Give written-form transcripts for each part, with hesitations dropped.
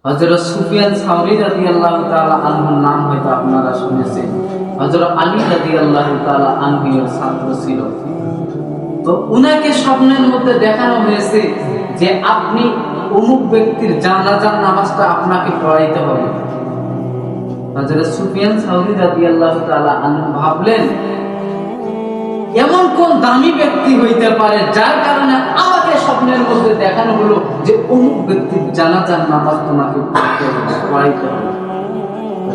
হযরত Sufian Thawri রাদিয়াল্লাহু তাআলা আনহুর নাম হয়তো আপনারা শুনেছেন। হযরত আলী রাদিয়াল্লাহু তাআলা আনহুর ছাত্র ছিল। তো উনাকে স্বপ্নের মধ্যে দেখানো হয়েছে যে আপনি অমুক ব্যক্তির জানাজার নামাজটা আপনাকে পড়াইতে হবে। হযরত সুফিয়ান সাওরী রাদিয়াল্লাহু তাআলা আনহু ভাবলেন, এমন কোন দামি ব্যক্তি হইতে পারে যার কারণে আমাকে স্বপ্নের মধ্যে দেখানো হলো যে অমুক ব্যক্তির জানাজার নামাজ তোমাকে পড়াইতে হবে।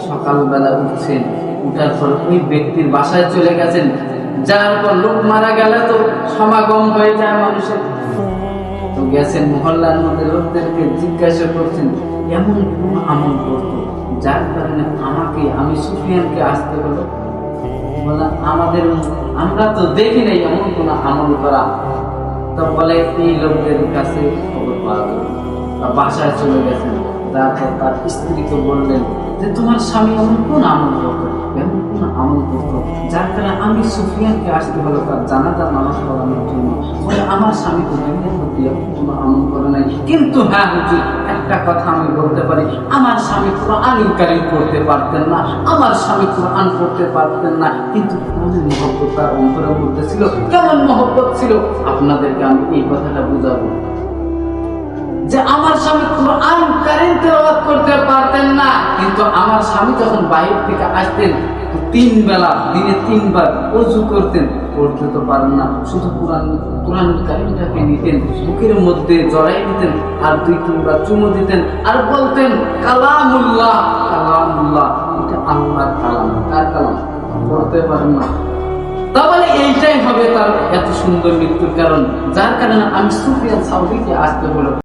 সকালবেলা উঠছেন, উঠার পর ওই ব্যক্তির বাসায় চলে গেছেন। যার পর লোক মারা গেলে তো সমাগম হয়ে যায় মানুষের। তো গেছেন মহল্লার মধ্যে, লোকদেরকে জিজ্ঞাসা করছেন এমন কোন আমল করতো যার কারণে আমি সুফিয়ানকে আসতে হলো। বলে আমরা তো দেখি নাই এমন কোন আমল করা। তো বলে এই লোকদের কাছে খবর পাওয়া গেল, বাসায় চলে গেছেন। তারপর তার স্ত্রীকে বললেন যে তোমার স্বামী এমন কোন আমল করতো, এমন কোন আমল করতো যার কারণে আমি সুফিয়ানকে আসতে হলো তার জানাজার নামাজ পড়ানোর জন্য। বলে আমার স্বামী তো দুনিয়ার মধ্যে এমন কোনো আমল করে নাই, কিন্তু হ্যাঁ হুজুর একটা কথা আমি বলতে পারি, আমার স্বামী কোরআনুল কারীম পড়তে পারতেন না, আমার স্বামী কোরআন পড়তে পারতেন না, কিন্তু কোরআনের মহব্বত তার অন্তরের মধ্যে ছিল। কেমন মহব্বত ছিল আপনাদেরকে আমি এই কথাটা বুঝাবো যে আমার স্বামী কোরআনুল কারীম তেলাওয়াত করতে পারতেন না, কিন্তু আমার স্বামী যখন বাইরে থেকে আসতেন তিন বেলা দিনে 3 বার ওযু করতেন, পড়তে তো পারেন না, শুধু কোরআনুল কারীমটাকে নিতেন, বুকের মধ্যে জড়াই দিতেন আর 2-3 বার চুমু দিতেন আর বলতেন কালামুল্লাহ কালামুল্লাহ, এটা আল্লাহর কালাম। কার কালাম? পড়তে পারেন না। তাহলে এইটাই হবে তার এত সুন্দর মৃত্যুর কারণ, যার কারণে আমি সুফিয়ান সাওরীকে আসতে হলো।